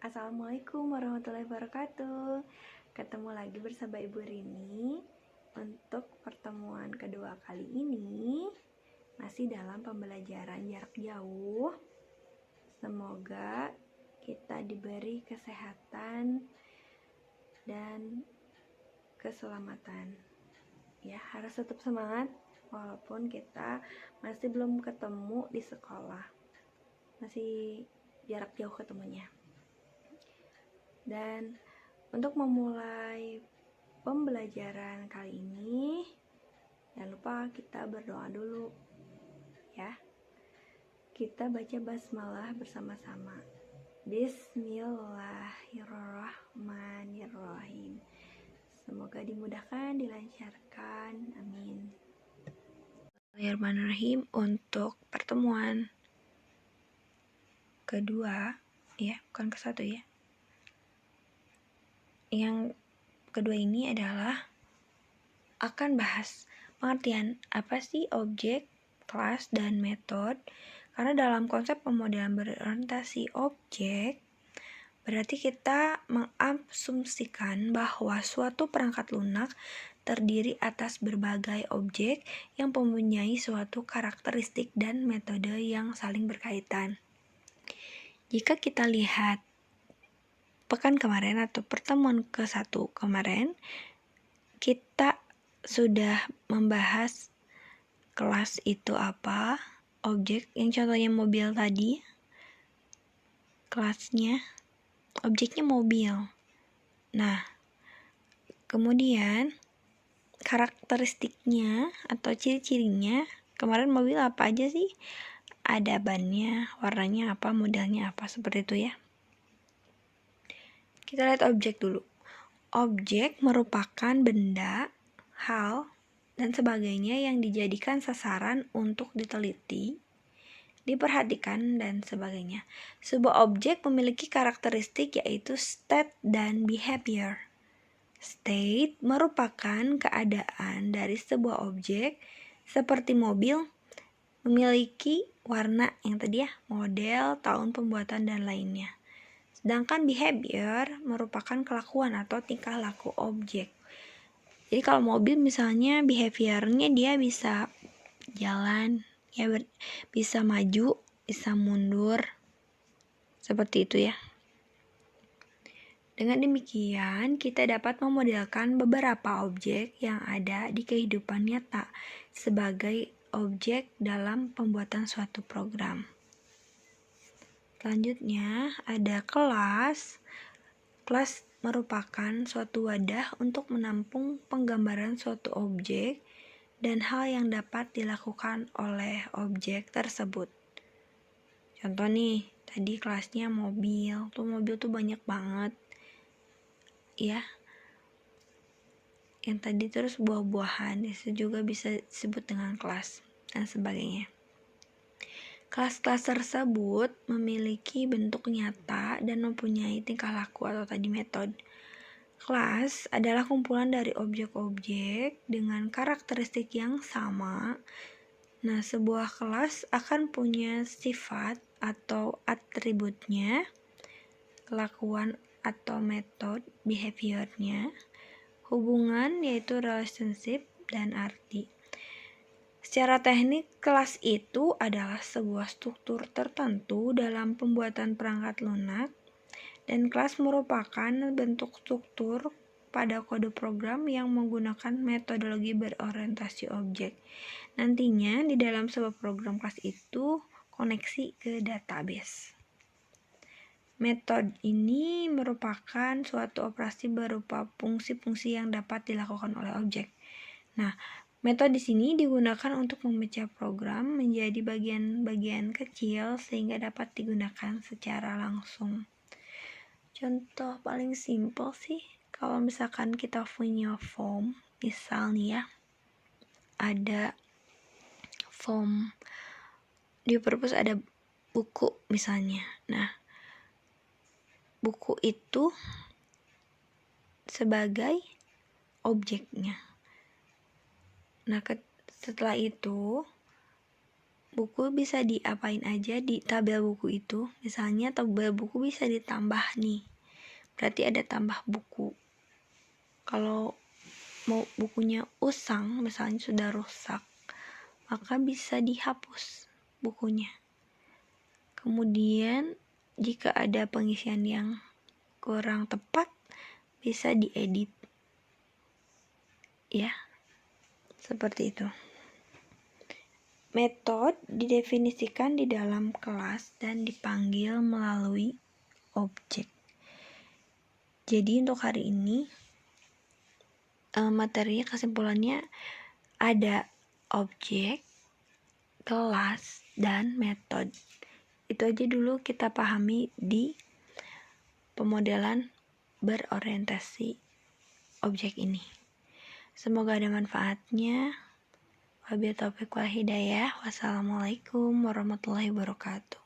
Assalamualaikum warahmatullahi wabarakatuh. Ketemu lagi bersama Ibu Rini. Untuk pertemuan kedua kali ini masih dalam pembelajaran jarak jauh. Semoga kita diberi kesehatan dan keselamatan. Ya, harus tetap semangat walaupun kita masih belum ketemu di sekolah. Masih jarak jauh ketemunya. Dan untuk memulai pembelajaran kali ini, jangan lupa kita berdoa dulu ya. Kita baca basmalah bersama-sama. Bismillahirrahmanirrahim. Semoga dimudahkan, dilancarkan. Amin. Bismillahirrahmanirrahim. Untuk pertemuan kedua, ya, bukan ke satu ya. Yang kedua ini adalah akan bahas pengertian apa sih objek, kelas, dan metode. Karena dalam konsep pemodelan berorientasi objek, berarti kita mengasumsikan bahwa suatu perangkat lunak terdiri atas berbagai objek yang mempunyai suatu karakteristik dan metode yang saling berkaitan. Jika kita lihat pekan kemarin atau pertemuan ke-1 kemarin, kita sudah membahas kelas itu apa, objek yang contohnya mobil tadi, kelasnya, objeknya mobil. Nah, kemudian karakteristiknya atau ciri-cirinya, kemarin mobil apa aja sih? Ada bannya, warnanya apa, modelnya apa, seperti itu ya. Kita lihat objek dulu. Objek merupakan benda, hal, dan sebagainya yang dijadikan sasaran untuk diteliti, diperhatikan, dan sebagainya. Sebuah objek memiliki karakteristik yaitu state dan behavior. State merupakan keadaan dari sebuah objek seperti mobil, memiliki warna yang tadi ya, model, tahun pembuatan, dan lainnya. Sedangkan behavior merupakan kelakuan atau tingkah laku objek. Jadi kalau mobil misalnya behaviornya dia bisa jalan, ya bisa maju, bisa mundur, seperti itu ya. Dengan demikian kita dapat memodelkan beberapa objek yang ada di kehidupan nyata sebagai objek dalam pembuatan suatu program. Selanjutnya ada kelas. Kelas merupakan suatu wadah untuk menampung penggambaran suatu objek dan hal yang dapat dilakukan oleh objek tersebut. Contoh nih, tadi kelasnya mobil. Mobil tuh banyak banget. Ya. Yang tadi terus buah-buahan, itu juga bisa disebut dengan kelas dan sebagainya. Kelas-kelas tersebut memiliki bentuk nyata dan mempunyai tingkah laku atau tadi metode. Kelas adalah kumpulan dari objek-objek dengan karakteristik yang sama. Nah, sebuah kelas akan punya sifat atau atributnya, kelakuan atau metode, behaviornya, hubungan yaitu relationship, dan arti. Secara teknik, kelas itu adalah sebuah struktur tertentu dalam pembuatan perangkat lunak, dan kelas merupakan bentuk struktur pada kode program yang menggunakan metodologi berorientasi objek. Nantinya di dalam sebuah program kelas itu koneksi ke database. Metode ini merupakan suatu operasi berupa fungsi-fungsi yang dapat dilakukan oleh objek. Nah, metode di sini digunakan untuk memecah program menjadi bagian-bagian kecil sehingga dapat digunakan secara langsung. Contoh paling simpel sih, kalau misalkan kita punya form, misalnya ada form di purpose, ada buku misalnya. Nah, buku itu sebagai objeknya. Nah, setelah itu buku bisa diapain aja di tabel buku itu. Misalnya tabel buku bisa ditambah nih, berarti ada tambah buku. Kalau mau bukunya usang, misalnya sudah rusak, maka bisa dihapus bukunya. Kemudian jika ada pengisian yang kurang tepat, bisa diedit. Ya, seperti itu. Metode didefinisikan di dalam kelas dan dipanggil melalui objek. Jadi untuk hari ini materinya kesimpulannya ada objek, kelas, dan metode. Itu aja dulu kita pahami di pemodelan berorientasi objek ini. Semoga ada manfaatnya. Wabillahi taufiq wal hidayah. Wassalamualaikum warahmatullahi wabarakatuh.